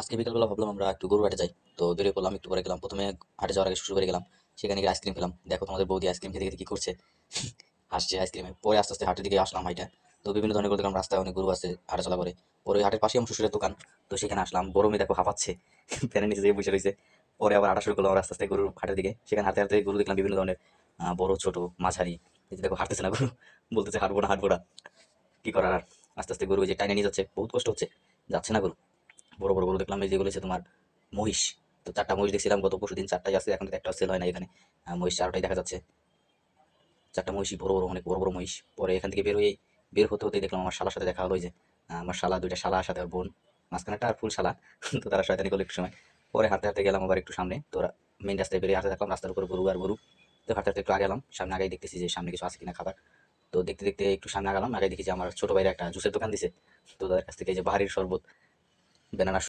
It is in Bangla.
আজকে বিকালবেলা ভাবলাম আমরা একটু গরু হাটে যাই। তো বেরিয়ে পড়লাম, একটু পরে গেলাম। প্রথমে হাটে যাওয়ার আগে শ্বশুর বাড়ি গেলাম। সেখানে গিয়ে আইসক্রিম খেলাম। দেখো তোমাদের বৌদি আইসক্রিম খেতে খেতে কি করছে, হাসছে আইসক্রিমে। পরে আস্তে আস্তে হাটের দিকে আসলাম হাইটা। তো বিভিন্ন ধরনের গরু দেখলাম, রাস্তায় অনেক গরু আছে হাঁটা চলা করে। পরে ওই হাটের পাশে আমার শ্বশুরের দোকান। তো সেখানে আসলাম, গরমে দেখো হাঁপাচ্ছে, ফ্যানের নিচে যেয়ে বসে রয়েছে। পরে আবার হাঁটা শুরু করলাম আস্তে আস্তে গরুর হাটের দিকে। সেখানে হাঁটতে হাঁটতে গরু দেখলাম বিভিন্ন ধরনের, বড় ছোট মাঝারি। এই যে দেখো হাঁটতেছে না গরু, বলতেছে হাঁটবো না হাঁটবো না, কি করার আর। আস্তে আস্তে গরু ওই যে টাইনে নিয়ে যাচ্ছে, বহুত কষ্ট হচ্ছে, যাচ্ছে না গরু। বড় বড় গরু দেখলাম, এই যেগুলো হচ্ছে তোমার মহিষ। তো চারটা মহিষ দেখছিলাম গত পরশু দিন, চারটাই আছে, এখন তো একটা সেল হয় না এখানে। মহিষ চারটাই দেখা যাচ্ছে, চারটা মহিষই বড় বড়, অনেক বড় বড় মহিষ। পরে এখান থেকে বের হতে হতে দেখলাম আমার শালার সাথে দেখা হলো। ওই যে আমার শালা, দুইটা শালার সাথে ওর বোন, মাঝখানেটা আর ফুল শালা। তো তারা শয়তানি করলো একটু সময়। পরে হাঁটতে হাঁটতে গেলাম আবার একটু সামনে। তো মেইন রাস্তায় বেরিয়ে হাঁটতে থাকলাম, রাস্তার উপর গরু আর গরু। তো হাঁটতে হাঁটতে একটু আগে এলাম, সামনে আগেই দেখতেছি যে সামনে কিছু আছে কিনা খাবার। তো দেখতে দেখতে একটু সামনে আগালাম, আগে দেখি যে আমার ছোট ভাইয়ের একটা জুসের দোকান দিছে। তো তাদের কাছ থেকে এই যে বাহারির শরবত, ব্যানানা